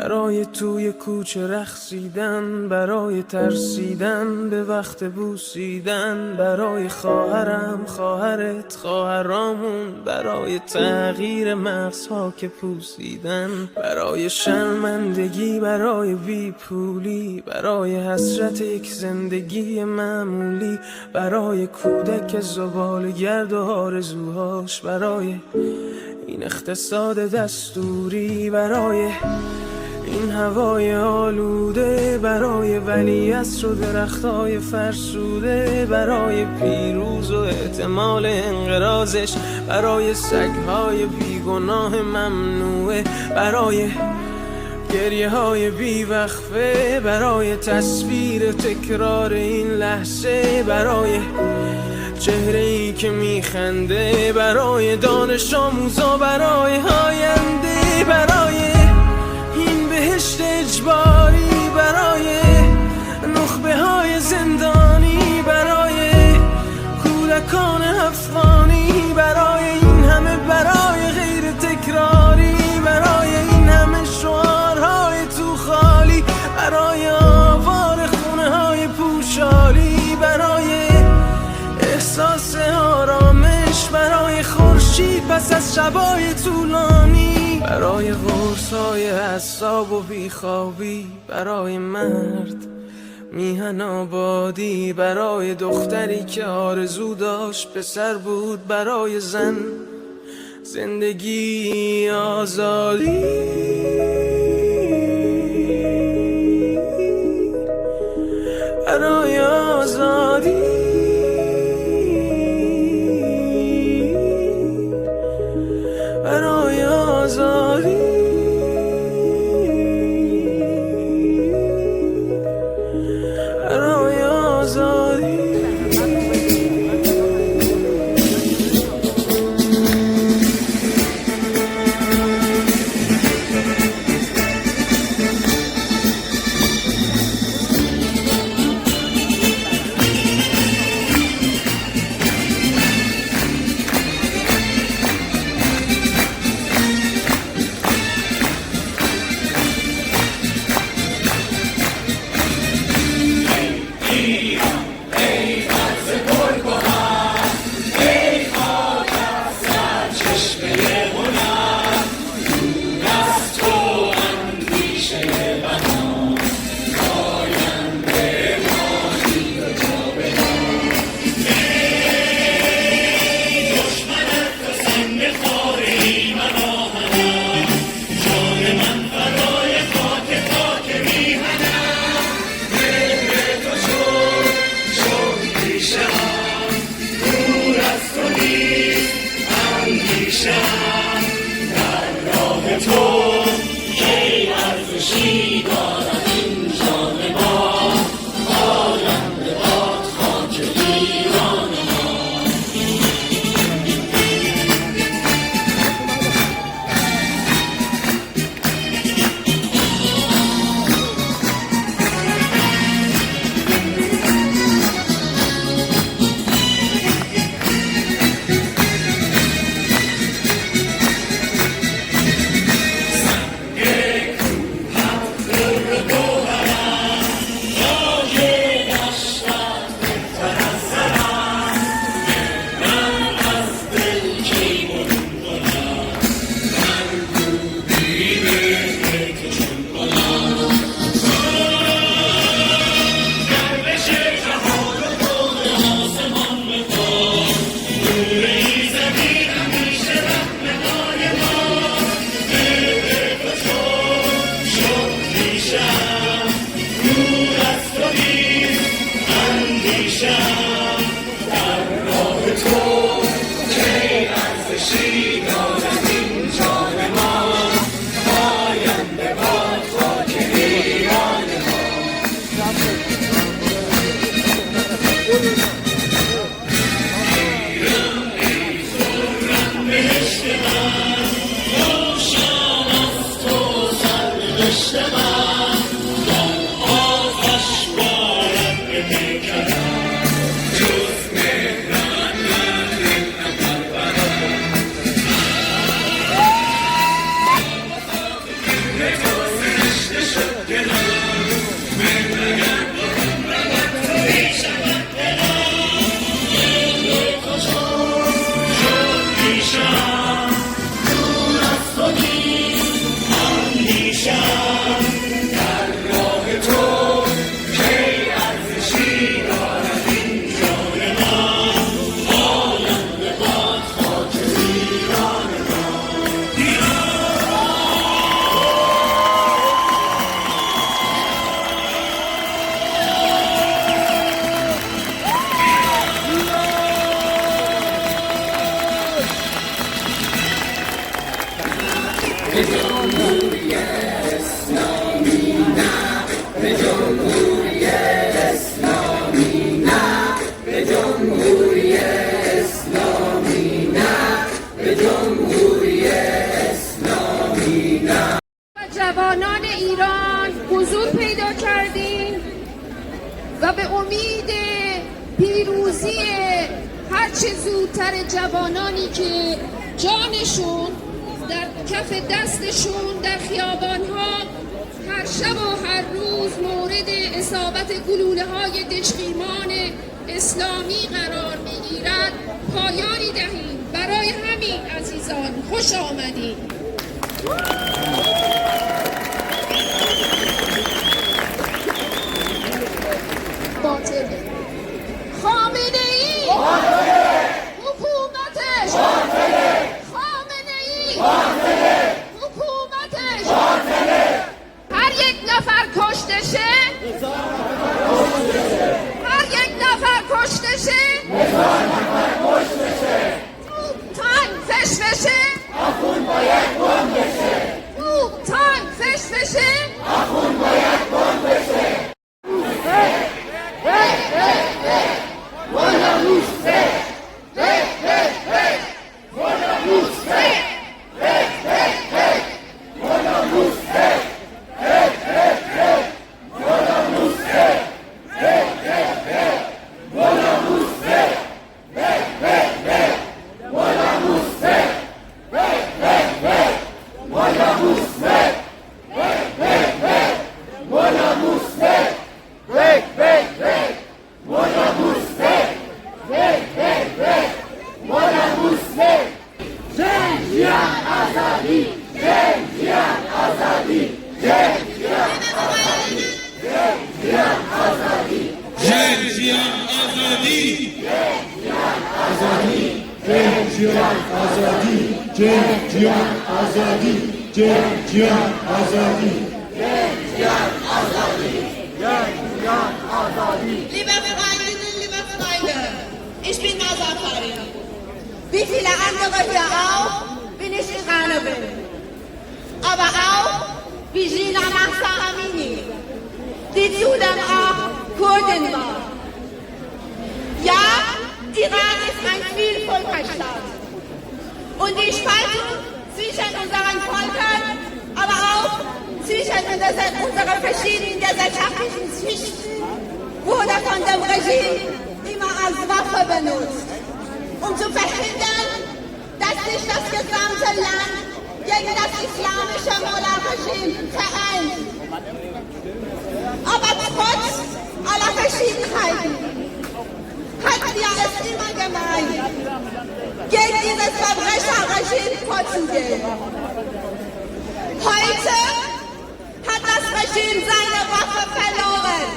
برای توی کوچه رقصیدن، برای ترسیدن به وقت بوسیدن، برای خواهرم، خواهرت، خواهرامون، برای تغییر مغزها که پوسیدن، برای شرمندگی، برای بیپولی، برای حسرت یک زندگی معمولی، برای کودک زباله‌گرد و آرزوهاش، برای این اقتصاد دستوری، برای این هوای آلوده، برای ولیعصر و درختای فرسوده، برای پیروز و احتمال انقراضش، برای سگهای بیگناه ممنوعه، برای گریه های بیوقفه، برای تصویر تکرار این لحظه، برای چهره ای که میخنده، برای دانش آموزا، برای آینده، برای این بهشت اجباری، برای نخبه های زندانی، برای کودکان افغانی، برای این همه برای غیر تکراری، برای این همه شعارهای تو خالی، برای آوار خونه های پوشالی، برای احساس آرامش، برای خورشید پس از شبای طولانی، برای قرصای اعصاب و بیخوابی، برای مرد میهن آبادی، برای دختری که آرزو داشت پسر بود، برای زن زندگی آزادی، برای آزادی، برای آزادی، برای آزادی. به جمهوری اسلامی نه، به جمهوری اسلامی نه. جوانان ایران حضور پیدا کردیم و به امید پیروزی هرچه زودتر جوانانی که جانشون در کف دستشون در خیابانها هر شب و هر روز مورد اصابت گلوله‌های دژخیمان اسلامی قرار می‌گیرد پایانی دهیم. برای همین عزیزان خوش آمدید. باطله. خامنه‌ای حکومتش خامنه‌ای حکومتش هر یک نفر کشته شه هر یک نفر کشته شه تانک فش بشه آخون باید گم بشه تانک فش بشه آخون باید گم بشه Liebe Freundinnen, liebe Freunde, ich bin Nazar Faria. Wie viele andere hier auch, bin ich Iranerin. Aber auch wie Gina Mahsa Amini, die zudem auch Kurdin war. Ja, Iran ist ein Vielvölkerstaat. Und die Spaltung zwischen unseren Völkern, aber auch zwischen unseren verschiedenen gesellschaftlichen Schichten wurde von dem Regime immer als Waffe benutzt, um zu verhindern, dass sich das gesamte Land gegen das islamische Mullah-Regime vereint. Aber trotz aller Verschiedenheiten hatten wir es immer gemeint, gegen dieses Verbrecherregime vorzugehen. Heute hat das Regime seine Waffe verloren.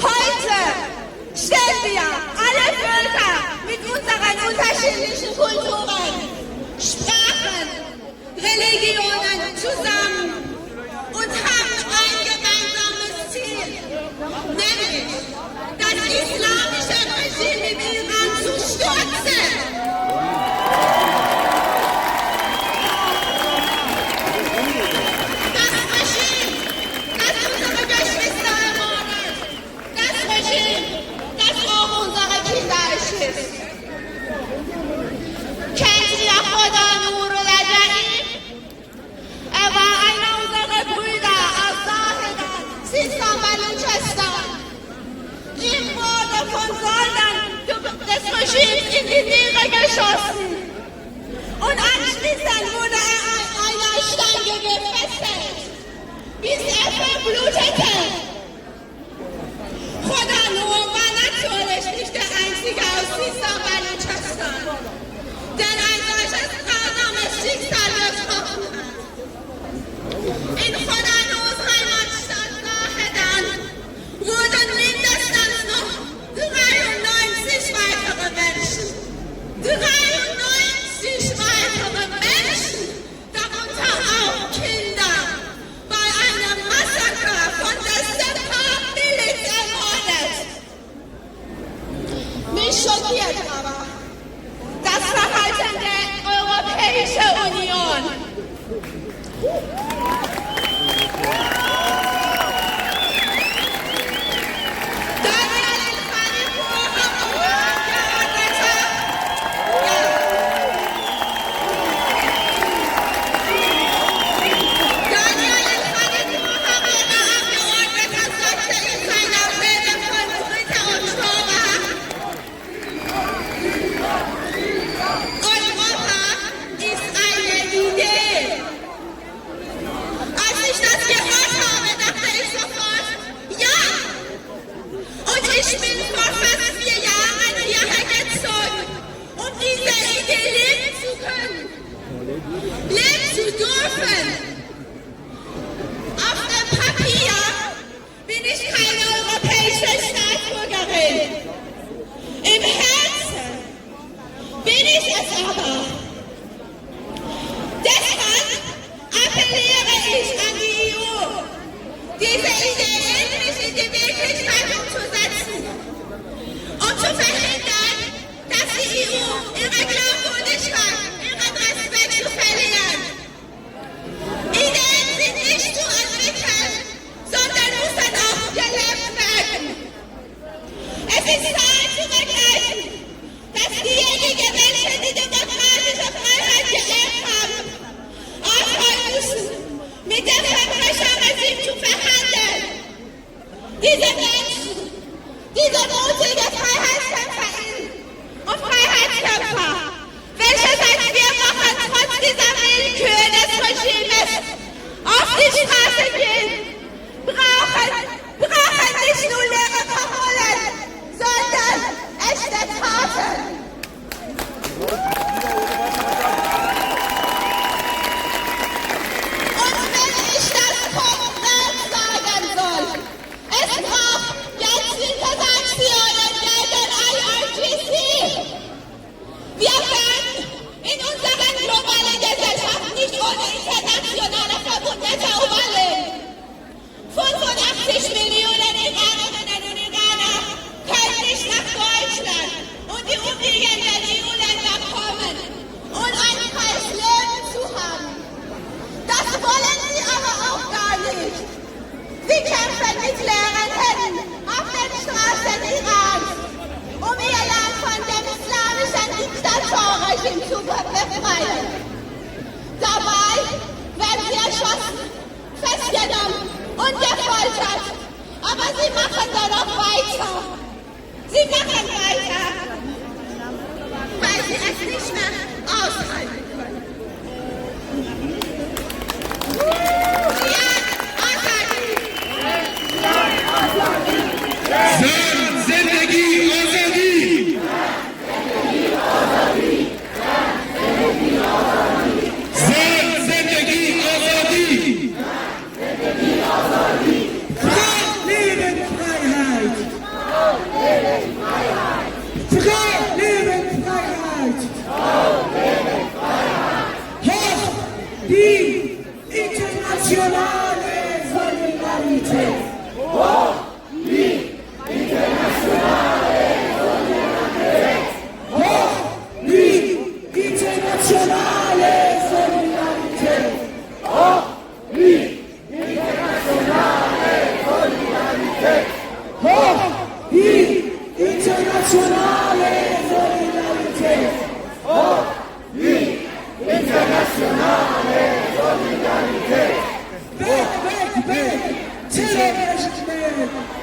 Heute stellen wir alle Völker mit unseren unterschiedlichen Kulturen, Sprachen, Religionen zusammen und haben ein gemeinsames Ziel, nämlich das islamische Regime im Iran zu stürzen. Das Regime, das unsere Geschwister ermordet. Das Regime, das auch unsere Kinder erschießt. Kennt ihr Khuda Nur Lajai? Er war einer unserer Brüder aus Sahedan, Sistan Baluchistan. Ihm wurde von Soldaten des Regimes in die Niere geschossen. Und anschließend wurde er an einer Stange gefesselt, bis er verblutete. Khuda Nur war natürlich nicht der einzige aus Sistan Baluchistan, der ein solches grausames Schicksal getroffen hat. In Khuda Nurs Heimatstadt Sahedan wurden mindestens noch 93 weitere Menschen, 93 weitere Menschen, darunter auch Kinder, bei einem Massaker von der Separat-Miliz ermordet. Mich schockiert aber das Verhalten der Europäischen Union. Daniel El-Khalifa es aber. Deshalb appelliere ich an die EU, diese Idee endlich in die Wirklichkeit umzusetzen und zu verhindern, dass die EU ihre Glaubwürdigkeit, ihren Respekt zu verlieren. Ideen sind nicht zu entwickeln, sondern müssen auch gelebt werden. Es ist Zeit zu begreifen, dass diejenigen Menschen, die demokratische Freiheit geerbt haben, aufhören müssen, mit dem Verbrecherregime zu verhandeln. Diese Menschen, diese mutige Freiheitskämpferinnen und Freiheitskämpfer, welche seit 4 Wochen trotz dieser Willkür des Regimes auf die Straße gehen, brauchen nicht nur leere Parolen, sondern echte Taten. Und wenn ich das konkret sagen soll, es braucht jetzt Sanktionen gegen IRGC. Wir werden in unserer globalen Gesellschaft nicht ohne internationale Verbündete überleben. 85 Millionen Iranerinnen und Iraner können nicht nach Deutschland und die umliegenden EU-Länder kommen, um ein freies Leben zu haben. Das wollen sie aber auch gar nicht. Sie kämpfen mit leeren Händen auf den Straßen Irans, um ihr Land von dem islamischen Diktatorregime zu befreien. Dabei werden sie erschossen, festgenommen und gefoltert. Aber sie machen da noch weiter. Sie machen weiter, weil sie es nicht mehr aushalten können. Zindagi Azadi! Zindagi Azadi! Frau Leben Freiheit! Frau Leben Freiheit! Hoch die internationale Solidarität! Hoch die internationale Solidarität! Hoch die internationale Solidarität! Hoch die internationale Solidarität! Hoch die internationale Solidarität! Hoch die internationale Solidarität! Weg, weg, weg! Terrorregime!